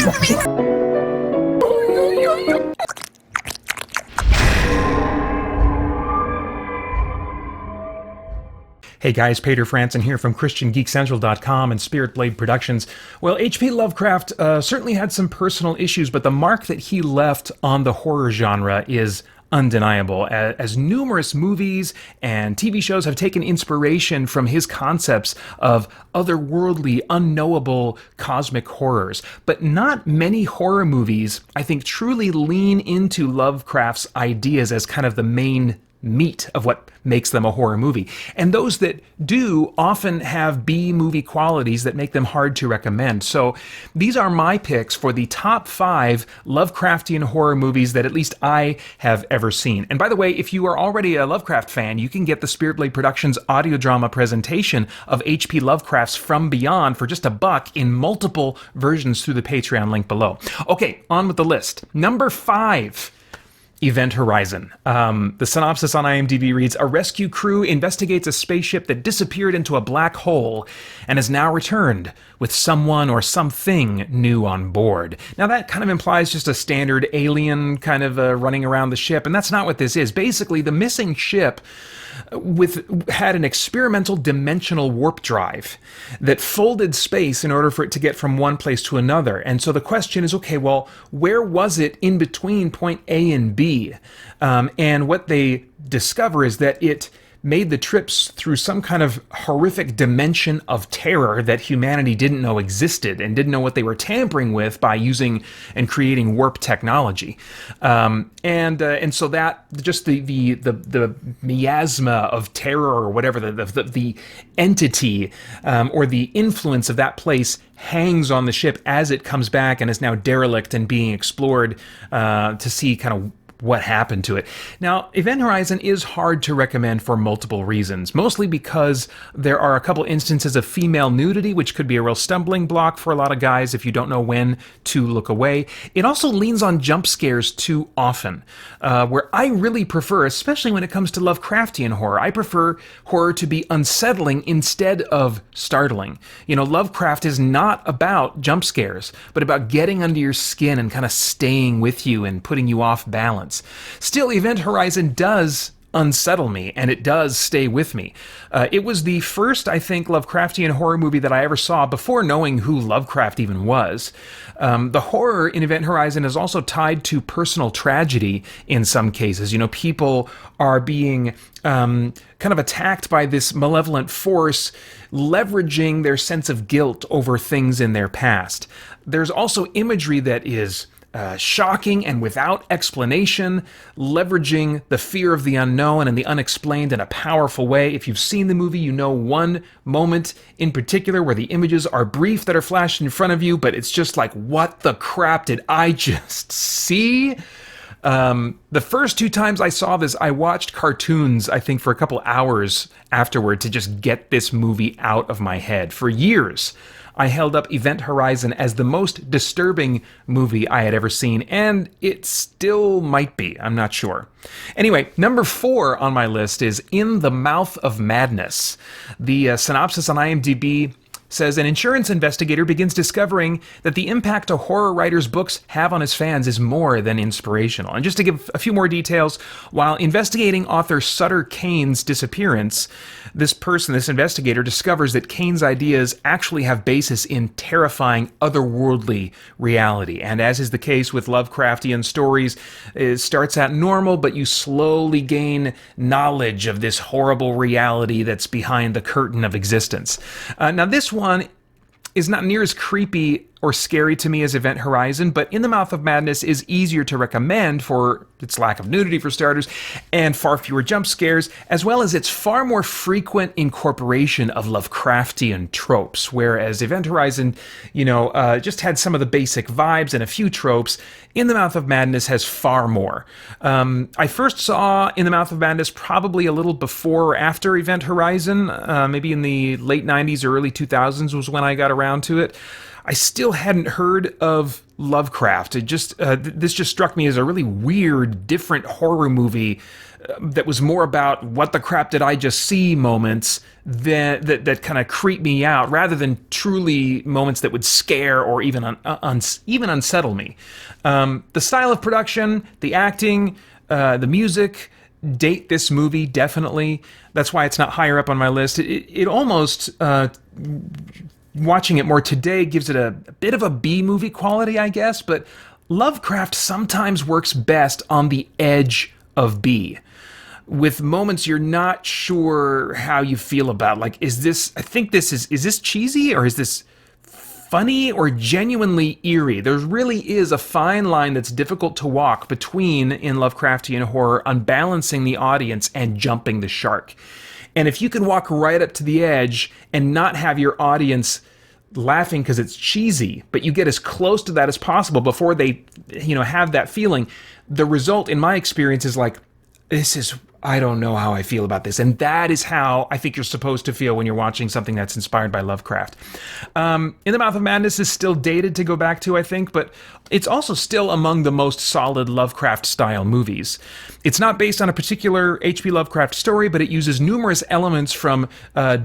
Hey guys, Peter Franson here from christiangeekcentral.com and Spirit Blade Productions. Well, H.P. Lovecraft certainly had some personal issues, but the mark that he left on the horror genre is undeniable, as numerous movies and TV shows have taken inspiration from his concepts of otherworldly, unknowable cosmic horrors. But not many horror movies, I think, truly lean into Lovecraft's ideas as kind of the main meat of what makes them a horror movie. And those that do often have B-movie qualities that make them hard to recommend. So these are my picks for the top 5 Lovecraftian horror movies that at least I have ever seen. And by the way, if you are already a Lovecraft fan, you can get the Spirit Blade Productions audio drama presentation of H.P. Lovecraft's From Beyond for just $1 in multiple versions through the Patreon link below. Okay, on with the list. Number 5. Event Horizon. The synopsis on IMDb reads, a rescue crew investigates a spaceship that disappeared into a black hole and has now returned with someone or something new on board. Now that kind of implies just a standard alien kind of running around the ship, and that's not what this is. Basically, the missing ship had an experimental dimensional warp drive that folded space in order for it to get from one place to another. And so the question is, okay, well, where was it in between point A and B? And what they discover is that it made the trips through some kind of horrific dimension of terror that humanity didn't know existed and didn't know what they were tampering with by using and creating warp technology. And so that just the miasma of terror or whatever, the entity or the influence of that place hangs on the ship as it comes back and is now derelict and being explored to see kind of what happened to it. Now, Event Horizon is hard to recommend for multiple reasons, mostly because there are a couple instances of female nudity, which could be a real stumbling block for a lot of guys if you don't know when to look away. It also leans on jump scares too often, where I really prefer, especially when it comes to Lovecraftian horror, I prefer horror to be unsettling instead of startling. You know, Lovecraft is not about jump scares, but about getting under your skin and kind of staying with you and putting you off balance. Still, Event Horizon does unsettle me, and it does stay with me. It was the first, I think, Lovecraftian horror movie that I ever saw before knowing who Lovecraft even was. The horror in Event Horizon is also tied to personal tragedy in some cases. You know, people are being kind of attacked by this malevolent force, leveraging their sense of guilt over things in their past. There's also imagery that is shocking and without explanation, leveraging the fear of the unknown and the unexplained in a powerful way. If you've seen the movie, you know one moment in particular where the images are brief that are flashed in front of you, but it's just like, what the crap did I just see? The first 2 times I saw this, I watched cartoons, I think, for a couple hours afterward to just get this movie out of my head. For years, I held up Event Horizon as the most disturbing movie I had ever seen, and it still might be. I'm not sure. Anyway, number 4 on my list is In the Mouth of Madness. The synopsis on IMDb says, an insurance investigator begins discovering that the impact a horror writer's books have on his fans is more than inspirational. And just to give a few more details, while investigating author Sutter Kane's disappearance, this investigator, discovers that Kane's ideas actually have basis in terrifying otherworldly reality. And as is the case with Lovecraftian stories, it starts out normal, but you slowly gain knowledge of this horrible reality that's behind the curtain of existence. Now, this one is not near as creepy or scary to me as Event Horizon, but In the Mouth of Madness is easier to recommend for its lack of nudity, for starters, and far fewer jump scares, as well as its far more frequent incorporation of Lovecraftian tropes, whereas Event Horizon, just had some of the basic vibes and a few tropes. In the Mouth of Madness has far more. I first saw In the Mouth of Madness probably a little before or after Event Horizon, maybe in the late 90s or early 2000s was when I got around to it. I still hadn't heard of Lovecraft. This just struck me as a really weird, different horror movie that was more about what the crap did I just see moments that kind of creep me out, rather than truly moments that would scare or even even unsettle me. The style of production, the acting, the music date this movie definitely. That's why it's not higher up on my list. It almost, watching it more today, gives it a bit of a B movie quality, I guess, but Lovecraft sometimes works best on the edge of B, with moments you're not sure how you feel about. Like, is this cheesy, or is this funny, or genuinely eerie? There really is a fine line that's difficult to walk between, in Lovecraftian horror, unbalancing the audience and jumping the shark. And if you can walk right up to the edge and not have your audience laughing because it's cheesy, but you get as close to that as possible before they, have that feeling, the result, in my experience, is like, I don't know how I feel about this. And that is how I think you're supposed to feel when you're watching something that's inspired by Lovecraft. In the Mouth of Madness is still dated to go back to, I think, but it's also still among the most solid Lovecraft-style movies. It's not based on a particular H.P. Lovecraft story, but it uses numerous elements from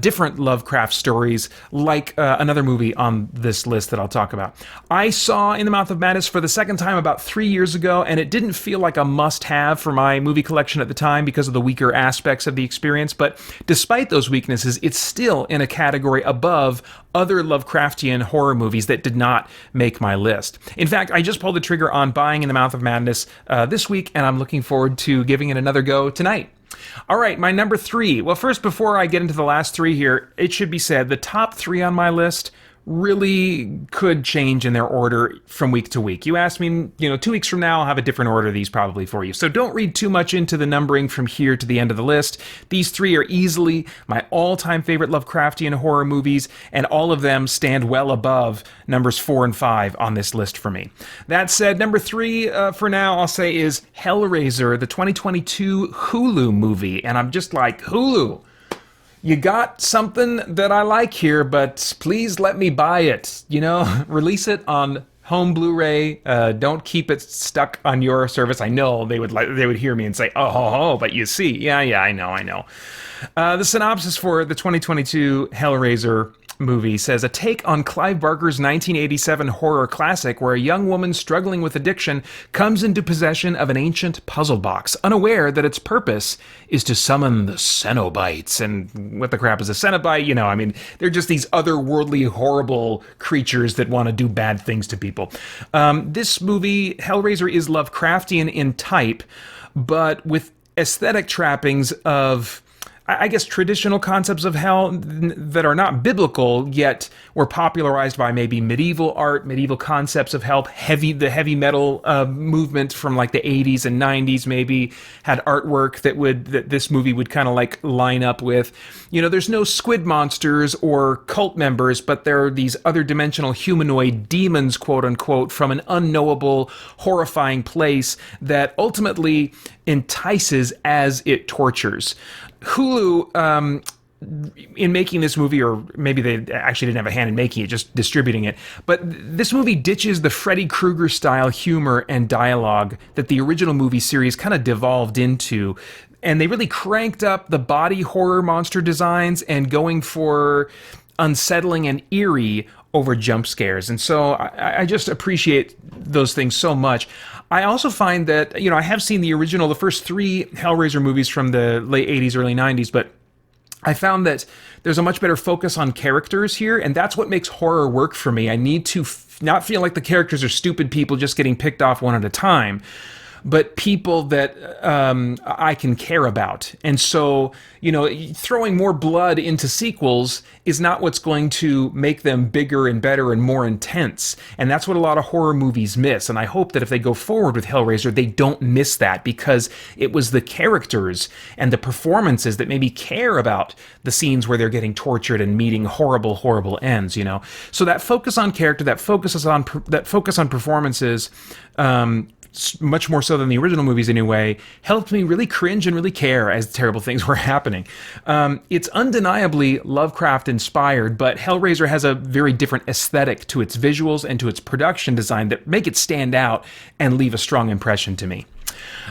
different Lovecraft stories, like another movie on this list that I'll talk about. I saw In the Mouth of Madness for the second time about 3 years ago, and it didn't feel like a must-have for my movie collection at the time because of the weaker aspects of the experience, but despite those weaknesses, it's still in a category above other Lovecraftian horror movies that did not make my list. In fact, I just pulled the trigger on buying In the Mouth of Madness this week, and I'm looking forward to giving it another go tonight. All right, my number 3. Well, first, before I get into the last 3 here, it should be said the top 3 on my list really could change in their order from week to week. You asked me, 2 weeks from now, I'll have a different order of these probably for you. So don't read too much into the numbering from here to the end of the list. These 3 are easily my all-time favorite Lovecraftian horror movies, and all of them stand well above numbers 4 and 5 on this list for me. That said, number 3 for now, I'll say, is Hellraiser, the 2022 Hulu movie. And I'm just like, Hulu, you got something that I like here, but please let me buy it. Release it on home Blu-ray. Don't keep it stuck on your service. I know they would hear me and say, oh, but you see, yeah, I know. The synopsis for the 2022 Hellraiser movie says, a take on Clive Barker's 1987 horror classic where a young woman struggling with addiction comes into possession of an ancient puzzle box, unaware that its purpose is to summon the Cenobites. And what the crap is a Cenobite? They're just these otherworldly, horrible creatures that want to do bad things to people. This movie, Hellraiser, is Lovecraftian in type, but with aesthetic trappings of, I guess, traditional concepts of hell that are not biblical, yet were popularized by maybe medieval art, medieval concepts of hell. The heavy metal movement from like the 80s and 90s maybe had artwork that this movie would kind of like line up with. There's no squid monsters or cult members, but there are these other dimensional humanoid demons, quote unquote, from an unknowable, horrifying place that ultimately entices as it tortures. Hulu, in making this movie, or maybe they actually didn't have a hand in making it, just distributing it, but this movie ditches the Freddy Krueger style humor and dialogue that the original movie series kind of devolved into, and they really cranked up the body horror monster designs and going for unsettling and eerie over jump scares. And so I just appreciate those things so much. I also find that, I have seen the first 3 Hellraiser movies from the late 80s, early 90s, but I found that there's a much better focus on characters here, and that's what makes horror work for me. I need to not feel like the characters are stupid people just getting picked off one at a time, but people that I can care about. And so, throwing more blood into sequels is not what's going to make them bigger and better and more intense. And that's what a lot of horror movies miss. And I hope that if they go forward with Hellraiser, they don't miss that, because it was the characters and the performances that made me care about the scenes where they're getting tortured and meeting horrible, horrible ends, So that focus on character, that focus on performances, much more so than the original movies anyway, helped me really cringe and really care as terrible things were happening. It's undeniably Lovecraft inspired, but Hellraiser has a very different aesthetic to its visuals and to its production design that make it stand out and leave a strong impression to me.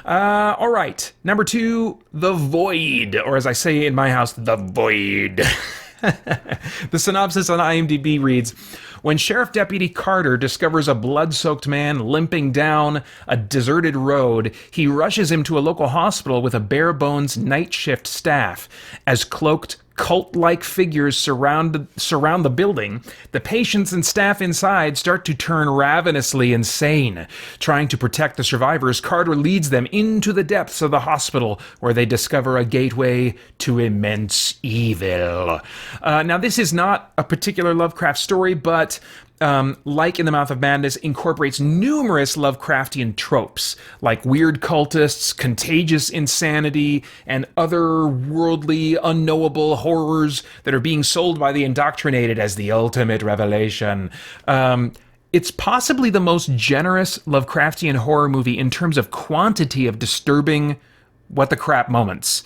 All right. Number 2, The Void, or as I say in my house, The Void. The synopsis on IMDb reads, when Sheriff Deputy Carter discovers a blood-soaked man limping down a deserted road, he rushes him to a local hospital with a bare-bones night shift staff. As cloaked, cult-like figures surround the building, the patients and staff inside start to turn ravenously insane. Trying to protect the survivors, Carter leads them into the depths of the hospital, where they discover a gateway to immense evil. Now, this is not a particular Lovecraft story, but like In the Mouth of Madness, incorporates numerous Lovecraftian tropes, like weird cultists, contagious insanity, and otherworldly, unknowable horrors that are being sold by the indoctrinated as the ultimate revelation. It's possibly the most generous Lovecraftian horror movie in terms of quantity of disturbing what the crap moments,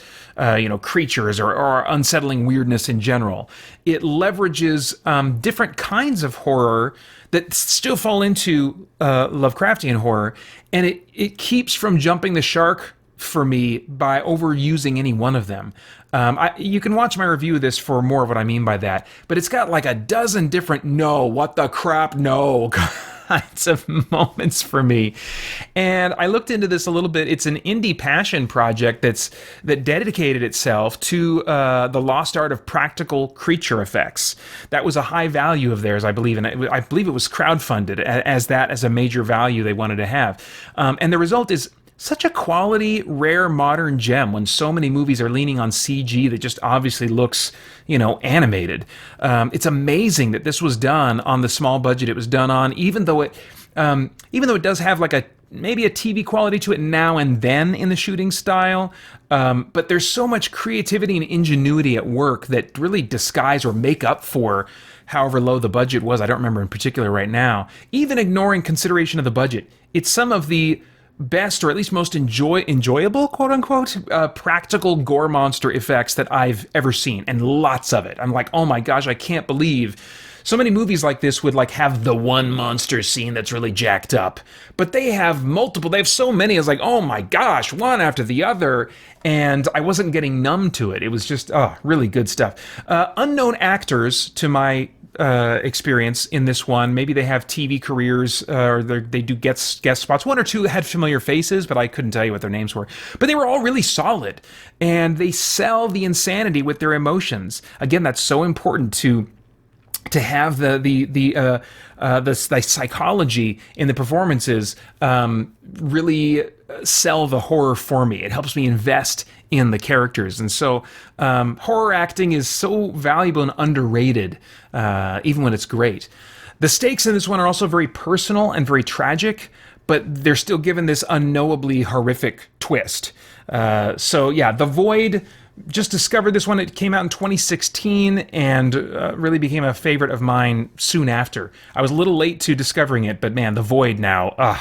creatures or unsettling weirdness in general. It leverages different kinds of horror that still fall into Lovecraftian horror, and it keeps from jumping the shark for me by overusing any one of them. You can watch my review of this for more of what I mean by that, but it's got like a dozen different what the crap, no kinds of moments for me. And I looked into this a little bit. It's an indie passion project that dedicated itself to the lost art of practical creature effects. That was a high value of theirs, I believe, and I believe it was crowdfunded as a major value they wanted to have. And the result is such a quality, rare, modern gem when so many movies are leaning on CG that just obviously looks, animated. It's amazing that this was done on the small budget it was done on, even though it does have like maybe a TV quality to it now and then in the shooting style. But there's so much creativity and ingenuity at work that really disguise or make up for however low the budget was. I don't remember in particular right now. Even ignoring consideration of the budget, it's some of the best, or at least most enjoyable, quote unquote, practical gore monster effects that I've ever seen, and lots of it. I'm like, oh my gosh, I can't believe so many movies like this would like have the one monster scene that's really jacked up, but they have multiple. They have so many. I was like, oh my gosh, one after the other, and I wasn't getting numb to it. It was just really good stuff. Unknown actors to my experience in this one. Maybe they have TV careers, or they do guest spots. One or two had familiar faces, but I couldn't tell you what their names were. But they were all really solid, and they sell the insanity with their emotions. Again, that's so important to have the psychology in the performances really sell the horror for me. It helps me invest in the characters. And so horror acting is so valuable and underrated, even when it's great. The stakes in this one are also very personal and very tragic, but they're still given this unknowably horrific twist. The Void, just discovered this one. It came out in 2016 and really became a favorite of mine soon after. I was a little late to discovering it, but man, The Void now,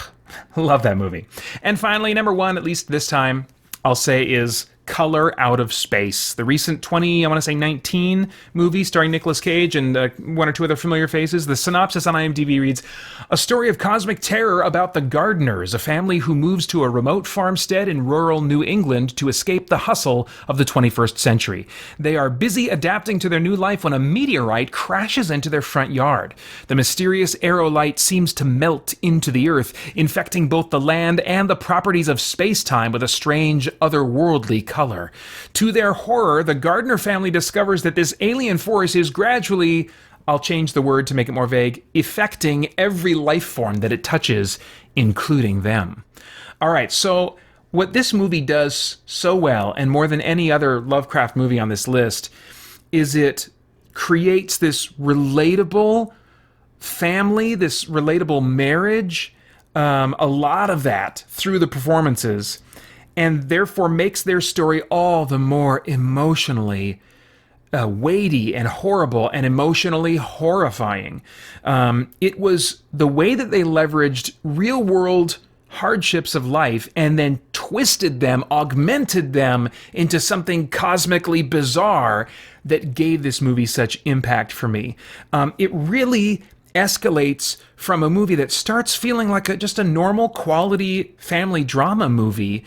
love that movie. And finally, number 1, at least this time, I'll say is Color Out of Space, the recent 2019 movie starring Nicolas Cage and one or two other familiar faces. The synopsis on IMDb reads, a story of cosmic terror about the Gardeners, a family who moves to a remote farmstead in rural New England to escape the hustle of the 21st century. They are busy adapting to their new life when a meteorite crashes into their front yard. The mysterious aerolite seems to melt into the earth, infecting both the land and the properties of space-time with a strange, otherworldly color. To their horror, the Gardner family discovers that this alien force is gradually, I'll change the word to make it more vague, affecting every life form that it touches, including them. All right, so what this movie does so well, and more than any other Lovecraft movie on this list, is it creates this relatable family, this relatable marriage, a lot of that through the performances, and therefore makes their story all the more emotionally weighty and horrible and emotionally horrifying. It was the way that they leveraged real-world hardships of life and then twisted them, augmented them into something cosmically bizarre that gave this movie such impact for me. It really escalates from a movie that starts feeling like just a normal quality family drama movie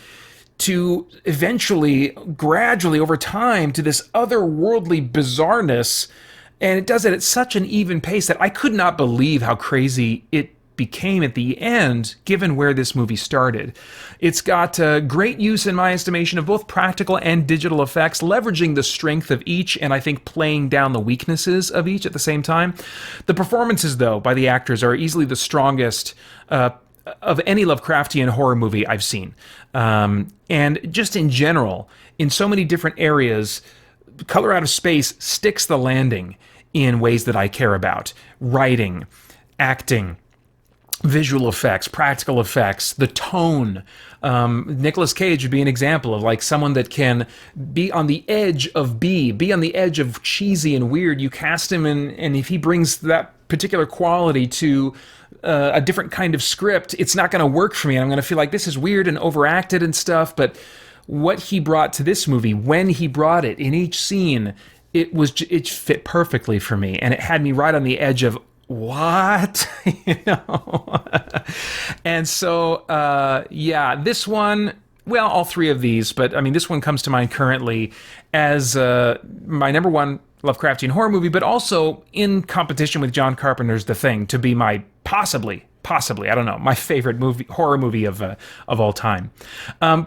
to eventually, gradually over time, to this otherworldly bizarreness. And it does it at such an even pace that I could not believe how crazy it became at the end, given where this movie started. It's got great use, in my estimation, of both practical and digital effects, leveraging the strength of each, and I think playing down the weaknesses of each at the same time. The performances, though, by the actors are easily the strongest of any Lovecraftian horror movie I've seen. And just in general, in so many different areas, Color Out of Space sticks the landing in ways that I care about. Writing, acting, visual effects, practical effects, the tone. Nicolas Cage would be an example of like someone that can be on the edge of be on the edge of cheesy and weird. You cast him, and if he brings that particular quality to a different kind of script, it's not going to work for me. I'm going to feel like this is weird and overacted and stuff. But what he brought to this movie, when he brought it in each scene, it fit perfectly for me, and it had me right on the edge of what? And so, this one, well, all three of these, but I mean, this one comes to mind currently as my number one Lovecraftian horror movie, but also in competition with John Carpenter's The Thing to be my possibly, I don't know, my favorite horror movie of all time.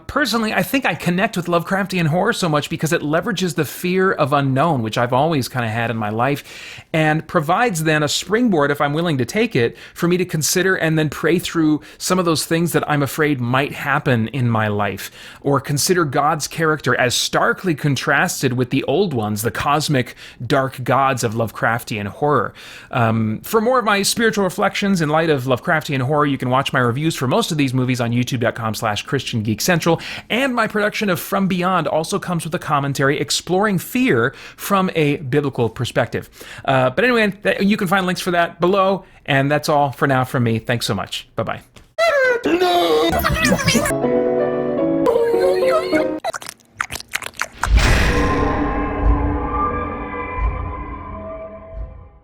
Personally, I think I connect with Lovecraftian horror so much because it leverages the fear of unknown, which I've always kind of had in my life, and provides then a springboard, if I'm willing to take it, for me to consider and then pray through some of those things that I'm afraid might happen in my life, or consider God's character as starkly contrasted with the old ones, the cosmic dark gods of Lovecraftian horror. For more of my spiritual reflections in light of Lovecraftian horror, you can watch my reviews for most of these movies on youtube.com/christiangeekcentral, and my production of From Beyond also comes with a commentary exploring fear from a biblical perspective. But anyway, you can find links for that below, and that's all for now from me. Thanks so much. Bye-bye.